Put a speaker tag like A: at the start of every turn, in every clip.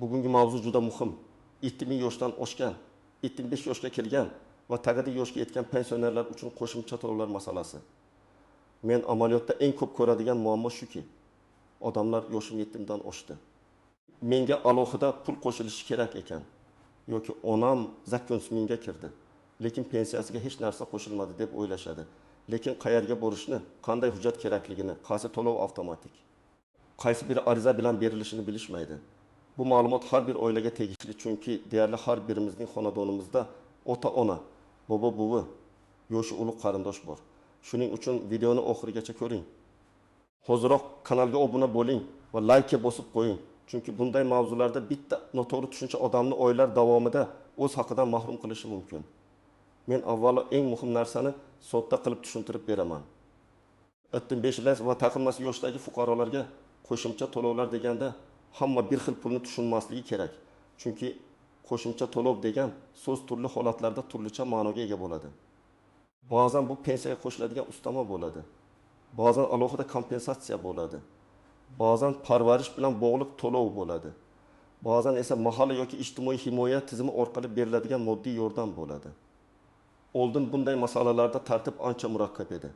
A: Bugungi mavzu juda muhim. 7000 yoshdan oshgan, 75 yoshga kirgan va taqdir yoshga yetgan pensionerlar uchun qo'shimcha to'lovlar masalasi. Men amaliyotda eng ko'p ko'radigan muammo shuki, odamlar yoshim 70 dan oshdi. Menga alohida pul qo'shilishi kerak ekan yoki onam zakonsmenga kirdi. Lekin pensiyasiga hech narsa qo'shilmadi deb o'ylashadi. Lekin qayerga borishni, qanday hujjat kerakligini, qaysi to'lov avtomatik, qaysi bir ariza bilan berilishini bilishmaydi. Bu ma'lumot har bir oilaga tegishli, chunki deyarli har birimizning xonadonimizda ota-ona, bobo-buvi, yoshi ulug' qarindosh bor. Shuning uchun videoni oxirigacha ko'ring. Hoziroq kanalga obuna bo'ling va like bosib qo'ying. Chunki bunday mavzularda bitta noto'g'ri tushuncha odamni oylar davomida o'z haqidan mahrum qilishi mumkin. Men avvalo eng muhim narsani sodda qilib tushuntirib beraman. 75 va taqinmas yoshdagi fuqarolarga qo'shimcha to'lovlar deganda hamma bir xil pulni tushunmasligi kerak. Chunki qo'shimcha to'lov degan so'z turli holatlarda turlicha ma'noga ega bo'ladi. Ba'zan bu pensiyaga qo'shiladigan ustama bo'ladi. Ba'zan alohida kompensatsiya bo'ladi. Ba'zan parvarish bilan bog'liq to'lov bo'ladi. Ba'zan esa mahalla yoki ijtimoiy himoya tizimi orqali beriladigan moddiy yordam bo'ladi. Oldin bunday masalalarda tartib ancha murakkab edi.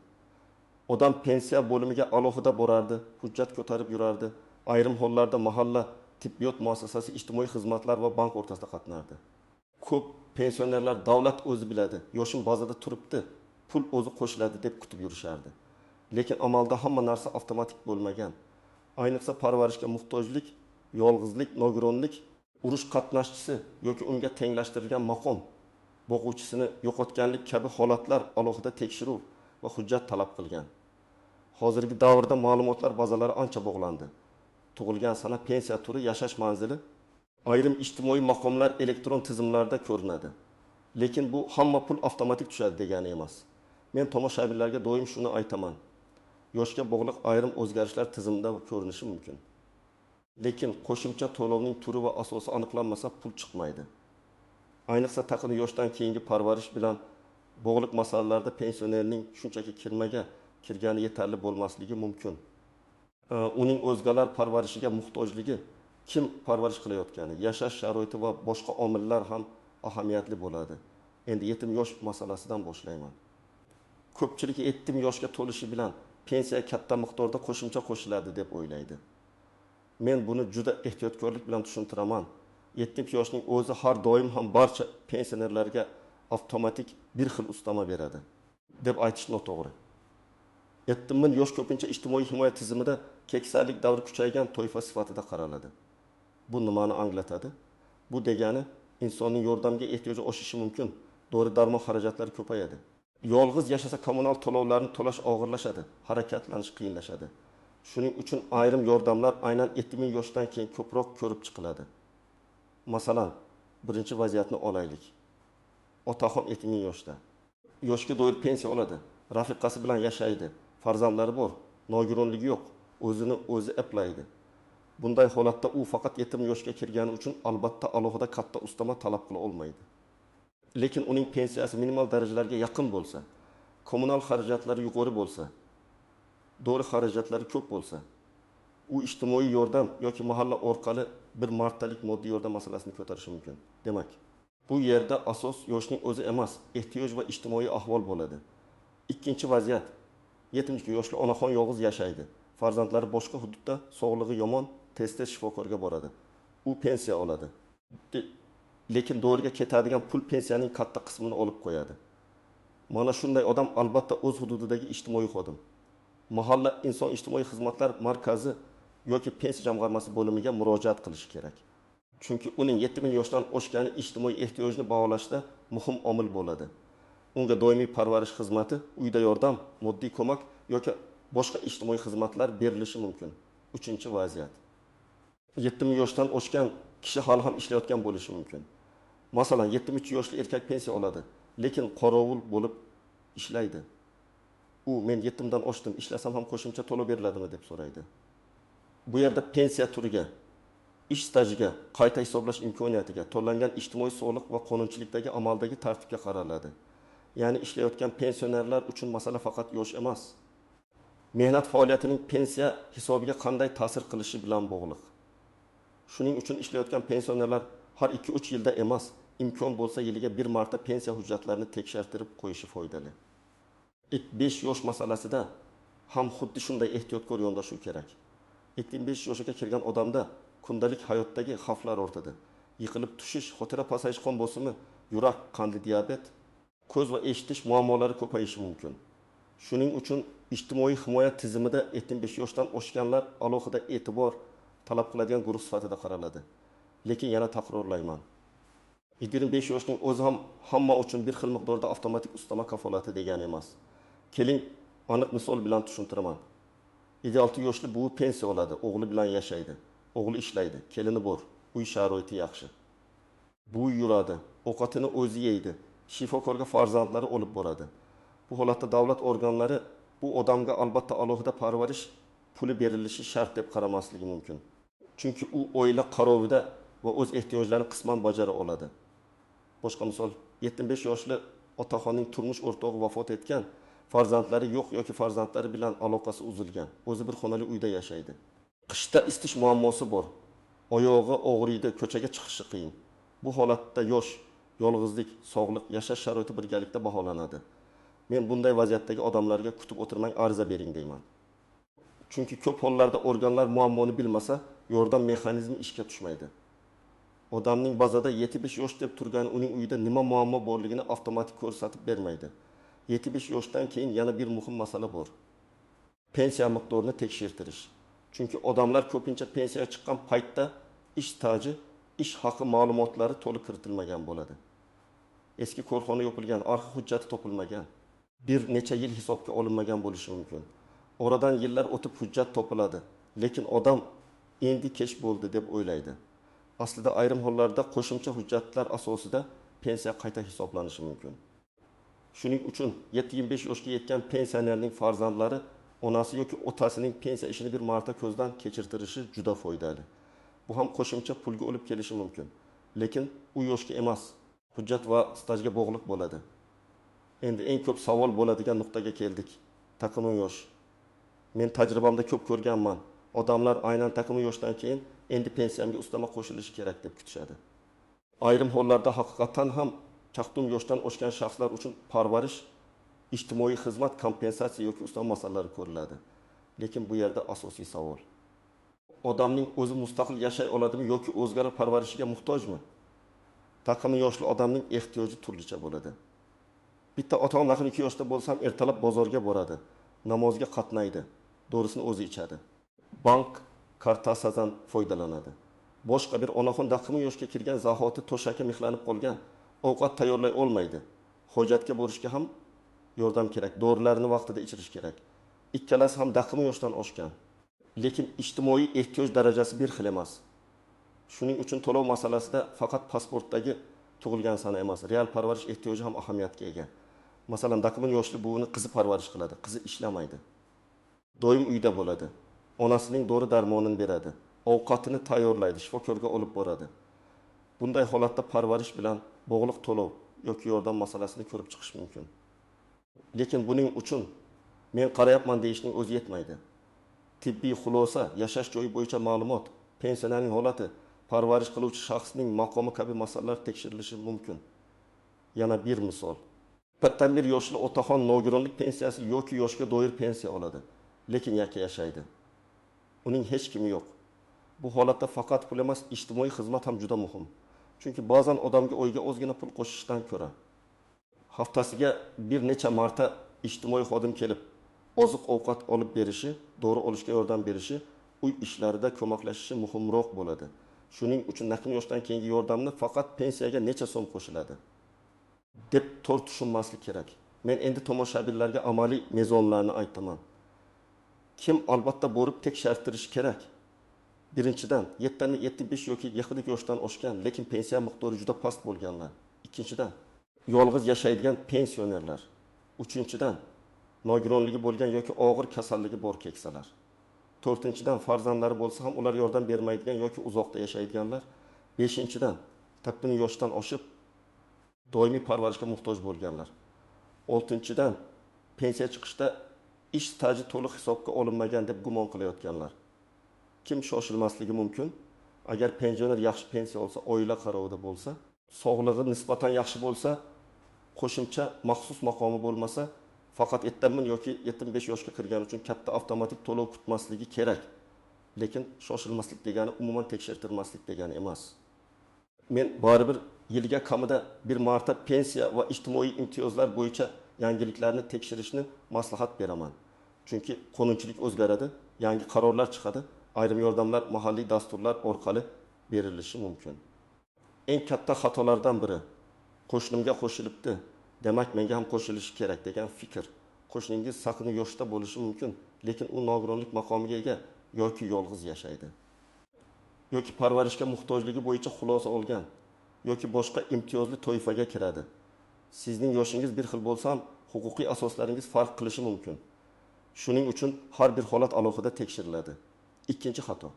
A: Odam pensiya bo'limiga alohida borardi, hujjat ko'tarib yurardi. Ayrim hollarda mahalla, tibbiyot muassasasi, ijtimoiy xizmatlar va bank o'rtasida qatnardi. Ko'p pensionerlar davlat o'zi biladi, yoshim ba'zida turibdi, pul o'zi qo'shiladi deb kutib yurishardi. Lekin amalda hamma narsa avtomatik bo'lmagan. Ayniqsa parvarishga muhtojlik, yolg'izlik, nogironlik, urush qatnashchisi yoki unga tenglashtirilgan maqom boquvchisini yo'qotganlik kabi holatlar alohida tekshiruv va hujjat talab qilgan. Hozirgi davrda ma'lumotlar bazalari ancha bog'landi. Tug'ilgan sana, pensiya turi, yashash manzili, ayrim ijtimoiy maqomlar elektron tizimlarda ko'rinadi. Lekin bu hamma pul avtomatik tushadi degani emas. Men tomoshabinlarga doim shuni aytaman. Yoshga bog'liq ayrim o'zgarishlar tizimda ko'rinishi mumkin. Lekin qo'shimcha to'lovning turi va asosi aniqlanmasa pul chiqmaydi. Ayniqsa taqdir yoshdan keyingi parvarish bilan bog'liq masalalarda pensionerning shunchaki kirgani yetarli bo'lmasligi mumkin. Uning o'zgalar parvarishiga muhtojligi, kim parvarish qilayotgani, yashash sharoiti va boshqa omillar ham ahamiyatli bo'ladi. Endi yetim yosh masalasidan boshlayman. Ko'pchilik yetim yoshga to'lishi bilan pensiya katta miqdorda qo'shimcha qo'shiladi deb o'ylaydi. Men buni juda ehtiyotkorlik bilan tushuntiraman. 70 yoshning o'zi har doim ham barcha pensionerlarga avtomatik bir xil ustama beradi deb aytish noto'g'ri. 7000 yosh ko'pincha ijtimoiy himoya tizimida keksalik davri kuchaygan toifa sifatida qaraladi. Bu nimani anglatadi? Bu degani insonning yordamga ehtiyoji oshishi mumkin, dori-darmon xarajatlari ko'payadi. Yolg'iz yashasa kommunal to'lovlarni to'lash og'irlashadi, harakatlanish qiyinlashadi. Shuning uchun ayrim yordamlar aynan 7000 yoshdan keyin ko'proq ko'rib chiqiladi. Masalan, birinchi vaziyatni olaylik. Otaxon 7000 yoshda. Yoshga doir pensiya oladi, rafiqasi bilan yashaydi, farzandlari bor, nogironligi yo'q, o'zini o'zi eplaydi. Bunday holatda u faqat 70 yoshga kirgani uchun albatta alohida katta ustama talab qila olmaydi. Lekin uning pensiyasi minimal darajalarga yaqin bo'lsa, kommunal xarajatlari yuqori bo'lsa, dori xarajatlari ko'p bo'lsa, u ijtimoiy yordam yoki mahalla orqali bir martalik moddiy yordam masalasini ko'tarishi mumkin. Demak, bu yerda asos yoshning o'zi emas, ehtiyoj va ijtimoiy ahvol bo'ladi. Ikkinchi vaziyat, 70 yoshli onaxon yolg'iz yashaydi. Farzandlari boshqa hududda, sog'lig'i yomon, tez-tez shifokorga boradi. U pensiya oladi. Lekin doriga ketadigan pul pensiyaning katta qismini olib qo'yadi. Mana shunday odam albatta o'z hududidagi ijtimoiy xodim, mahalla inson ijtimoiy xizmatlar markazi yoki pensiya jamg'armasi bo'limiga murojaat qilishi kerak. Chunki uning 7000 yoshdan oshgani ijtimoiy ehtiyojni baholashda muhim omil bo'ladi. Unga doimiy parvarish xizmati, uyda yordam, moddiy ko'mak yoki boshqa ijtimoiy xizmatlar berilishi mumkin. Uchinchi vaziyat. 70 yoshdan oshgan kishi hali ham ishlayotgan bo'lishi mumkin. Masalan, 73 yoshli erkak pensiya oladi, lekin qorovul bo'lib ishlaydi. U men 70 dan oshdim, ishlasam ham qo'shimcha to'lov beriladimi deb so'raydi. Bu yerda pensiya turiga, ish stajiga, qayta hisoblash imkoniyatiga, to'langan ijtimoiy soliq va qonunchilikdagi amaldagi tartibga qaraladi. Ya'ni ishlayotgan pensionerlar uchun masala faqat yosh emas, mehnat faoliyatining pensiya hisobiga qanday ta'sir qilishi bilan bog'liq. Shuning uchun ishlayotgan pensionerlar har 2-3 yilda emas, imkon bo'lsa yiliga bir marta pensiya hujjatlarini tekshirtirib qo'yishi foydali. 5 yosh masalasida ham xuddi shunday ehtiyotkor yondashuv kerak. 25 yoshga kirgan odamda kundalik hayotdagi xavflar ortadi. Yiqilib tushish, xotira pasayish, qon bosimi, yurak, qandli diabet, ko'z va eshitish muammolari ko'payishi mumkin. Shuning uchun ijtimoiy himoya tizimida 75 yoshdan oshganlar alohida e'tibor talab qiladigan guruh sifatida qaraladi. Lekin yana takrorlayman. 25 yoshning o'zi ham hamma uchun bir xil miqdorda avtomatik ustama kafolati degani emas. Keling, aniq misol bilan tushuntiraman. 56 yoshli buvi pensiya oladi, o'g'li bilan yashaydi. O'g'li ishlaydi, kelini bor, uy sharoiti yaxshi. Buvi yuradi, ovqatini o'zi yeydi, shifokorga farzandlari olib boradi. Bu holatda davlat organlari bu odamga albatta alohida parvarish puli berilishi shart deb qaramasligi mumkin. Chunki u oila qarovida va o'z ehtiyojlarini qisman bajara oladi. Boshqa misol, 75 yoshli otaxonning turmush o'rtog'i vafot etgan, farzandlari yo'q yoki farzandlari bilan aloqasi uzilgan. O'zi bir xonali uyda yashaydi. Qishda isitish muammosi bor. Oyog'i og'riydi, ko'chaga chiqishi qiyin. Bu holatda yosh, yolg'izlik, sog'liq, yashash sharoiti birgalikda baholanadi. Men bunday vaziyatdagi odamlarga kutib o'tirmang, ariza bering deyman. Chunki ko'p hollarda organlar muammoni bilmasa, yordam mexanizmi ishga tushmaydi. Odamning bazada 75 yosh deb turgani uning uyida nima muammo borligini avtomatik ko'rsatib bermaydi. 75 yoshdan keyin yana bir muhim masala bor. Pensiya miqdorini tekshirtirish. Chunki odamlar ko'pincha pensiyaga chiqqan paytda ish staji, ish haqi ma'lumotlari to'liq kiritilmagan bo'ladi. Eski korxona yopilgan, arxiv hujjati topilmagan, bir necha yil hisobga olinmagan bo'lishi mumkin. Oradan yillar o'tib hujjat topiladi, lekin odam endi kech bo'ldi deb o'ylaydi. Aslida ayrim hollarda qo'shimcha hujjatlar asosida pensiya qayta hisoblanishi mumkin. Shuning uchun 75 yoshga yetgan pensionerning farzandlari onasi yoki otasining pensiya ishini bir marta ko'zdan kechirtirishi juda foydali. Bu ham qo'shimcha pulga olib kelishi mumkin. Lekin u yoshga emas, hujjat va stajga bog'liq bo'ladi. Endi eng ko'p savol bo'ladigan nuqtaga keldik. Taqimi yosh. Men tajribamda ko'p ko'rganman. Odamlar aynan taqimi yoshdan keyin endi pensiyamga ustama qo'shilishi kerak deb kutishadi. Ayrim hollarda haqiqatan ham taqdim yoshdan oshgan shaxslar uchun parvarish, ijtimoiy xizmat, kompensatsiya yoki ustama masalalari ko'riladi. Lekin bu yerda asosiy savol: odamning o'zi mustaqil yashay oladimi yoki o'zgalar parvarishiga muhtojmi? Taqimi yoshli odamning ehtiyoji turlicha bo'ladi. Bitta ota-ona 2 yoshda bo'lsam ertalab bozorga boradi, namozga qatnaydi, dorisini o'zi ichadi. Bank kartasidan foydalanadi. Boshqa bir onaxon taqimi yoshga kirgan zahoti to'shakka mixlanib qolgan, ovqat tayyorlay olmaydi. Hojatga borishga ham yordam kerak, dorilarni vaqtida ichirish kerak. Ikkalasi ham taqimi yoshdan oshgan. Lekin ijtimoiy ehtiyoj darajasi bir xil emas. Shuning uchun to'lov masalasida faqat pasportdagi tug'ilgan sana emas, real parvarish ehtiyoji ham ahamiyatga ega. Masalan, taqimi yoshli buvini qizi parvarish qiladi, qizi ishlamaydi. Doim uyda bo'ladi. Onasining dori darmonini beradi, ovqatini tayyorlaydi, shifokorga olib boradi. Bunday holatda parvarish bilan bog'liq to'lov yoki yordam masalasini ko'rib chiqish mumkin. Lekin buning uchun men qarayapman deyishning o'zi yetmaydi. Tibbiy xulosa, yashash joyi bo'yicha ma'lumot, pensionerning holati, parvarish qiluvchi shaxsning maqomi kabi masalalar tekshirilishi mumkin. Yana bir misol. Bitta bir yoshli otaxon nogironlik pensiyasi yoki yoshga doir pensiya oladi, lekin yakka yashaydi. Uning hech kimi yo'q. Bu holatda faqat pul emas, ijtimoiy xizmat ham juda muhim. Chunki ba'zan odamga o'yga ozgina pul qo'shishdan ko'ra haftasiga bir necha marta ijtimoiy xodim kelib oziq-ovqat olib berishi, dori olishga yordam berishi, uy ishlarida ko'maklashishi muhimroq bo'ladi. Shuning uchun taqdim yoshdan keyingi yordamni faqat pensiyaga necha so'm qo'shiladi deb to'g'ri tushunmaslik kerak. Men endi tomoshabinlarga amaliy mezonlarni aytaman. Kim albatta borib tekshirtirish kerak? Birinchidan, 75 yoki yaqinlik yoshdan oshgan, lekin pensiya miqdori juda past bo'lganlar. Ikkinchidan, yolg'iz yashaydigan pensionerlar. Uchinchidan, nogironligi bo'lgan yoki og'ir kasalligi bor keksalar. To'rtinchidan, farzandlari bo'lsa ham ular yordam bermaydigan yoki uzoqda yashaydiganlar. Beshinchidan, taqdim yoshdan oshib doimiy parvarishga muhtoj bo'lganlar. Oltinchidan, pensiya chiqishda ish staji to'liq hisobga olinmagan deb gumon qilayotganlar. Kim shoshilmasligi mumkin? Agar pensioner yaxshi pensiya olsa, oila qarovida bo'lsa, sog'lig'i nisbatan yaxshi bo'lsa, qo'shimcha maxsus maqomi bo'lmasa, faqat 70 yoki 75 yoshga kirgani uchun katta avtomatik to'lov kutmasligi kerak. Lekin shoshilmaslik degani umuman tekshirtirmaslik degani emas. Men baribir yilga kamida bir marta pensiya va ijtimoiy imtiyozlar bo'yicha yangiliklarni tekshirishni maslahat beraman. Chunki qonunchilik o'zgaradi, yangi qarorlar chiqadi, ayrim yordamlar mahalliy dasturlar orqali berilishi mumkin. Eng katta xatolardan biri qo'shnimga qo'shilibdi, demak menga ham qo'shilishi kerak degan fikr. Qo'shningiz saqni yoshda bo'lishi mumkin, lekin u nogironlik maqomiga ega yoki yolg'iz yashaydi. Yoki parvarishga muhtojligi bo'yicha xulosa olgan yoki boshqa imtiyozli toifaga kiradi. Sizning yoshingiz bir xil bo'lsa ham huquqiy asoslaringiz farq qilishi mumkin. Shuning uchun har bir holat alohida tekshiriladi. Ikkinchi xato.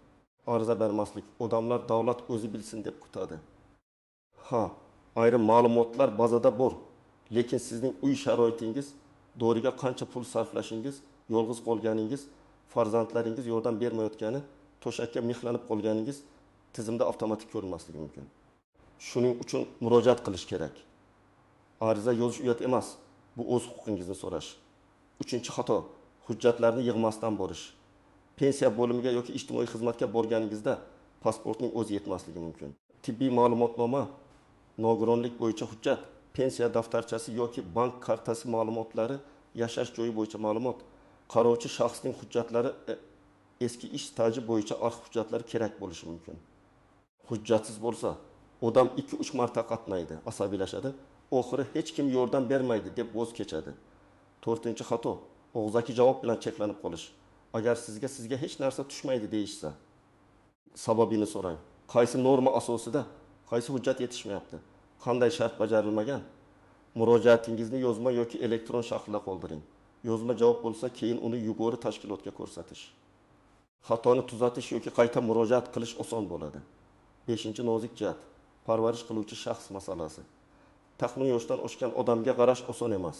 A: Ariza bermaslik. Odamlar davlat o'zi bilsin deb kutadi. Ayrim ma'lumotlar bazada bor, lekin sizning uy sharoitingiz, doriga qancha pul sarflashingiz, yolg'iz qolganingiz, farzandlaringiz yordam bermayotgani, to'shakka mixlanib qolganingiz tizimda avtomatik ko'rinmasligi mumkin. Shuning uchun murojaat qilish kerak. Ariza yozish uyat emas, bu o'z huquqingizni so'rash. Uchinchi xato, hujjatlarni yig'masdan borish. Pensiya bo'limiga yoki ijtimoiy xizmatga borganingizda pasportning o'zi yetmasligi mumkin. Tibbiy ma'lumotnoma, nogironlik bo'yicha hujjat, pensiya daftarchasi yoki bank kartasi ma'lumotlari, yashash joyi bo'yicha ma'lumot, qarovchi shaxsning hujjatlari, eski ish staji bo'yicha arxiv hujjatlari kerak bo'lishi mumkin. Hujjatsiz bo'lsa, odam 2-3 marta qatnaydi, asabiylashadi, oxiri hech kim yordam bermaydi deb voz kechadi. 4-xato, og'zaki javob bilan cheklanib qolish. Agar sizga hech narsa tushmaydi deyishsa, sababini so'rang. Qaysi norma asosida, qaysi hujjat yetishmayapti? Qanday shart bajarilmagan? Murojaatingizni yozma yoki elektron shaklda qoldiring. Yozma javob bo'lsa, keyin uni yuqori tashkilotga ko'rsatish. Xatoni tuzatish yoki qayta murojaat qilish oson bo'ladi. 5-nozik jihat, parvarish qiluvchi shaxs masalasi. Taqni yoshdan oshgan odamga qarash oson emas.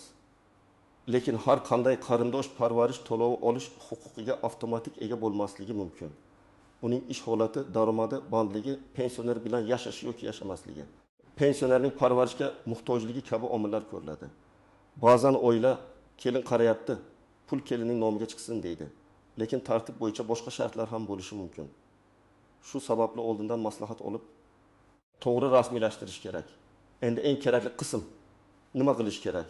A: Lekin har qanday qarindosh parvarish to'lovi olish huquqiga avtomatik ega bo'lmasligi mumkin. Uning ish holati, daromadi, bandligi, pensioner bilan yashashi yoki yashamasligi, pensionerning parvarishga muhtojligi kabi omillar ko'riladi. Ba'zan oila kelin qarayapti, pul kelinning nomiga chiqsin deydi. Lekin tartib bo'yicha boshqa shartlar ham bo'lishi mumkin. Shu sababli oldindan maslahat olib, to'g'ri rasmiylashtirish kerak. Endi eng kerakli qism nima qilish kerak?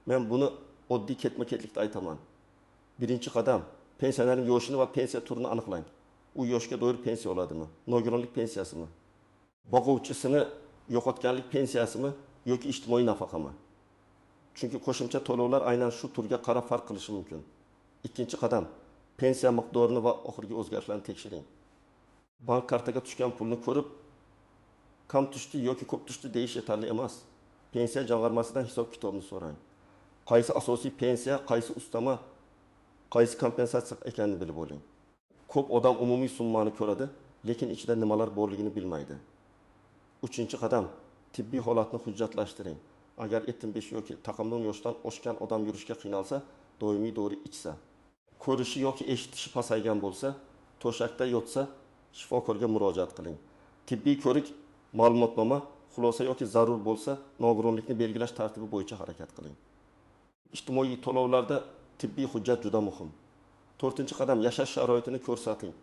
A: Men buni oddiy ketma-ketlikda aytaman. Birinchi qadam, pensionerning yoshini va pensiya turini aniqlang. U yoshga doir pensiya oladimi? Nogironlik pensiyasimi? Boquvchisini yo'qotganlik pensiyasimi yoki ijtimoiy nafaqami? Chunki qo'shimcha to'lovlar aynan shu turga qarab farq qilishi mumkin. Ikkinchi qadam, pensiya miqdorini va oxirgi o'zgarishlarni tekshiring. Bank kartaga tushgan pulni ko'rib, kam tushdi yoki ko'p tushdi deyish yetarli emas. Pensiya jamg'armasidan hisob-kitobni so'rang. Qaysi asosiy pensiya, qaysi ustama, qaysi kompensatsiya ekanini bilib oling. Ko'p odam umumiy summani ko'radi, lekin ichida nimalar borligini bilmaydi. 3-qadam, tibbiy holatni hujjatlashtiring. Agar 75 yoki taqimdon yoshdan oshgan odam yurishga qiynalsa, doimiy dori ichsa, ko'rishi yoki eshitishi pasaygan bo'lsa, to'shakda yotsa, shifokorga murojaat qiling. Tibbiy ko'rik, ma'lumotnoma, xulosa yoki zarur bo'lsa, nogironlikni belgilash tartibi bo'yicha harakat qiling. Ijtimoiy to'lovlarda tibbiy hujjat juda muhim. 4-qadam, yashash sharoitini ko'rsating.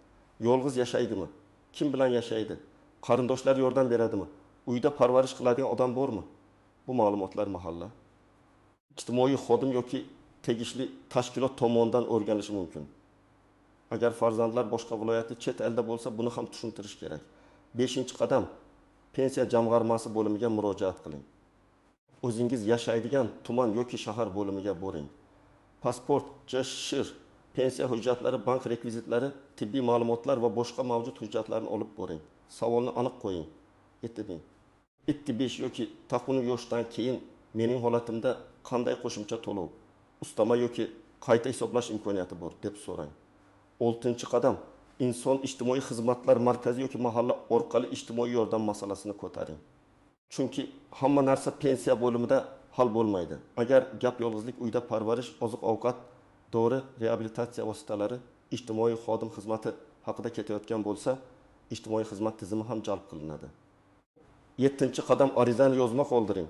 A: Yolg'iz yashaydimi? Kim bilan yashaydi? Qarindoshlar yordam beradimi? Uyda parvarish qiladigan odam bormi? Bu ma'lumotlar mahalla, ijtimoiy xodim yoki tegishli tashkilot tomonidan o'rganilishi mumkin. Agar farzandlar boshqa viloyatda, chet elda bo'lsa, buni ham tushuntirish kerak. 5-qadam, pensiya jamg'armasi bo'limiga murojaat qiling. O'zingiz yashaydigan tuman yoki shahar bo'limiga boring. Pasport, JSHIR, pensiya hujjatlari, bank rekvizitlari, tibbiy ma'lumotlar va boshqa mavjud hujjatlarni olib boring. Savolni aniq qo'ying. 75 yoki taquni yoshdan keyin mening holatimda qanday qo'shimcha to'lov, ustama yoki qayta hisoblash imkoniyati bor deb so'rang. 6-qadam, inson ijtimoiy xizmatlar markazi yoki mahalla orqali ijtimoiy yordam masalasini ko'taring. Chunki hamma narsa pensiya bo'limida hal bo'lmaydi. Agar gap yolg'izlik, uyda parvarish, oziq-ovqat, dori, reabilitatsiya vositalari, ijtimoiy xodim xizmati haqida ketayotgan bo'lsa, ijtimoiy xizmat tizimi ham jalb qilinadi. 7-qadam arizani yozmoq qoldiring.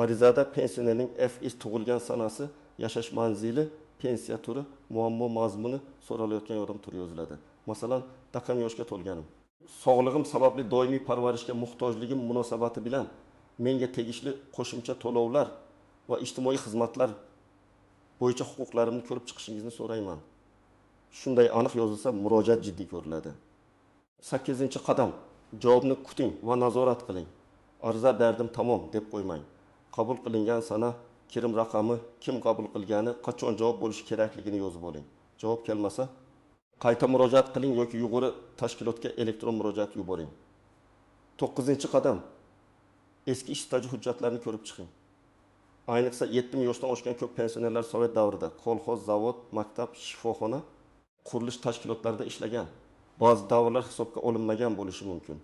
A: Arizada pensionerning FIS tug'ilgan sanasi, yashash manzili, pensiya turi, muammo mazmuni, so'ralayotgan yordam turi yoziladi. Masalan, taqam yoshga to'lganim. Sog'lig'im sababli doimiy parvarishga muhtojligim munosabati bilan menga tegishli qo'shimcha to'lovlar va ijtimoiy xizmatlar bo'yicha huquqlarimni ko'rib chiqishingizni so'rayman. Shunday aniq yozilsa, murojaat jiddiy ko'riladi. 8-qadam. Javobni kuting va nazorat qiling. Ariza berdim, tamom deb qo'ymang. Qabul qilingan sana, kirim raqami, kim qabul qilgani, qachon javob bo'lishi kerakligini yozib oling. Javob kelmasa, qayta murojaat qiling yoki yuqori tashkilotga elektron murojaat yuboring. 9-qadam. Eski ish staji hujjatlarini ko'rib chiqing. Ayniqsa 70 yoshdan oshgan ko'p pensionerlar sovet davrida kolxoz, zavod, maktab, shifoxona, qurilish tashkilotlarida ishlagan. Ba'zi davrlar hisobga olinmagan bo'lishi mumkin.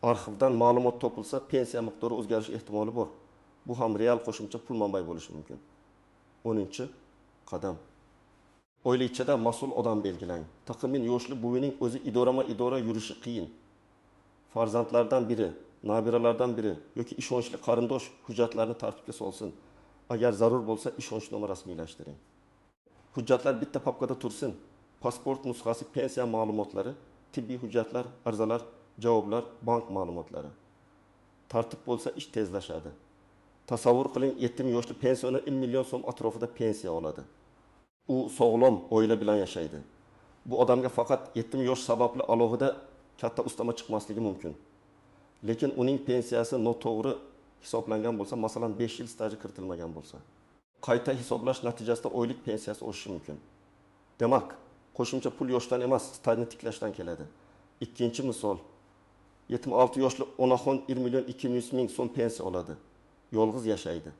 A: Arxivdan ma'lumot topilsa, pensiya miqdori o'zgarish ehtimoli bor. Bu ham real qo'shimcha pul manbai bo'lishi mumkin. 10-qadam. Oila-ichida mas'ul odam belgilang. Taqriban yoshli buvining o'zi idora yurishi qiyin. Farzandlardan biri, nabiralardan biri yoki ishonchli qarindosh hujjatlarni tartibga solsin. Agar zarur bo'lsa, ishonchnoma rasmiylashtiring. Hujjatlar bitta papkada tursin. Pasport nusxasi, pensiya ma'lumotlari, tibbiy hujjatlar, arizalar, javoblar, bank ma'lumotlari. Tartib bo'lsa, ish tezlashadi. Tasavvur qiling, 70 yoshli pensioner 1 million so'm atrofida pensiya oladi. U sog'lom oila bilan yashaydi. Bu odamga faqat 70 yosh sababli alohida katta ustama chiqmasligi mumkin. Lekin uning pensiyasi noto'g'ri hisoblangan bo'lsa, masalan 5 yil staji kiritilmagan bo'lsa, qayta hisoblash natijasida oylik pensiyasi oshishi mumkin. Demak, qo'shimcha pul yoshdan emas, stajni tiklashdan keladi. Ikkinchi misol. 76 yoshli onaxon 1 million 200 ming so'm pensiya oladi. Yolg'iz yashaydi.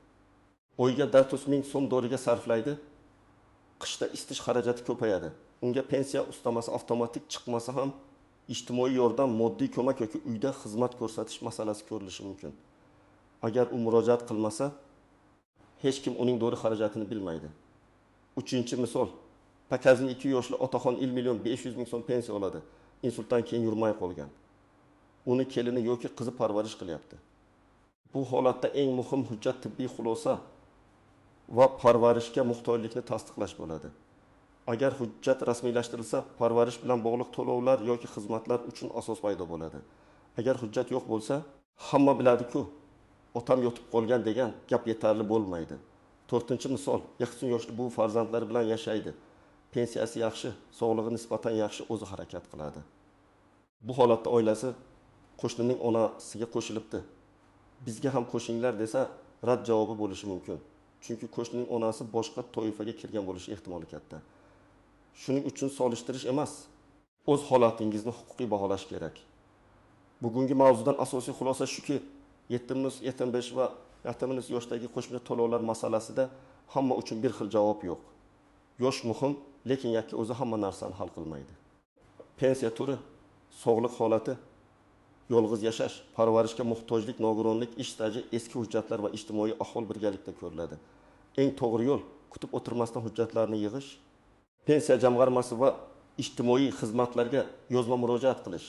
A: Oyga 400 ming so'm doriga sarflaydi. Qishda isitish xarajati ko'payadi. Unga pensiya ustamasi avtomatik chiqmasa ham ijtimoiy yordam, moddiy ko'mak yoki uyda xizmat ko'rsatish masalasi ko'rilishi mumkin. Agar u murojaat qilmasa, hech kim uning dori xarajatini bilmaydi. 3-misol. Pakazning 2 yoshli otaxon 1 million 500 ming so'm pensiya oladi. Insultdan keyin yurmay qolgan. Uni kelini yoki qizi parvarish qilyapti. Bu holatda eng muhim hujjat tibbiy xulosa va parvarishga muhtojlikni tasdiqlash bo'ladi. Agar hujjat rasmiylashtirilsa, parvarish bilan bog'liq to'lovlar yoki xizmatlar uchun asos paydo bo'ladi. Agar hujjat yo'q bo'lsa, hamma biladi-ku, otam yotib qolgan degan gap yetarli bo'lmaydi. 4-misol, 80 yoshli bu farzandlari bilan yashaydi. Pensiyasi yaxshi, sog'lig'i nisbatan yaxshi, o'zi harakat qiladi. Bu holatda oilasi qo'shnining onasiga qo'shilibdi. Bizga ham qo'shinglar desa, rad javobi bo'lishi mumkin. Chunki qo'shnining onasi boshqa toifaga kirgan bo'lishi ehtimoli katta. Shuning uchun solishtirish emas, o'z holatingizni huquqiy baholash kerak. Bugungi mavzudan asosiy xulosa shuki, 70-75 va 70 yoshdagi qo'shimcha to'lovlar masalasida hamma uchun bir xil javob yo'q. Yosh muhim, lekin yakka o'zi hamma narsani hal qilmaydi. Pensiya turi, sog'liq holati, yolg'iz yashash, parvarishga muhtojlik, nogironlik, ish staji, eski hujjatlar va ijtimoiy ahvol birgalikda ko'riladi. Eng to'g'ri yo'l kutib o'tirmasdan hujjatlarni yig'ish, pensiya jamg'armasi va ijtimoiy xizmatlarga yozma murojaat qilish,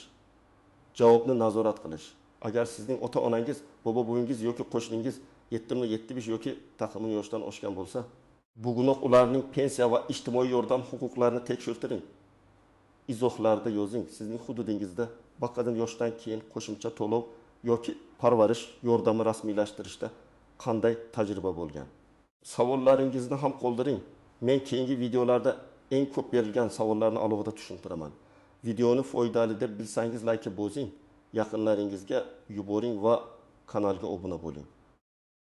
A: javobni nazorat qilish. Agar sizning ota-onangiz, bobo-buvingiz yoki qo'shningiz 70 yoki taqriban yoshdan oshgan bo'lsa, bugunoq ularning pensiya va ijtimoiy yordam huquqlarini tekshirtiring. Izohlarda yozing, sizning hududingizda baqadan yoshdan keyin qo'shimcha to'lov yoki parvarish yordami rasmiylashtirishda qanday tajriba bo'lgan. Savollaringizni ham qoldiring. Men keyingi videolarda eng ko'p berilgan savollarni alohida tushuntiraman. Videoni foydali deb bilsangiz like bosing, yaqinlaringizga yuboring va kanalga obuna bo'ling.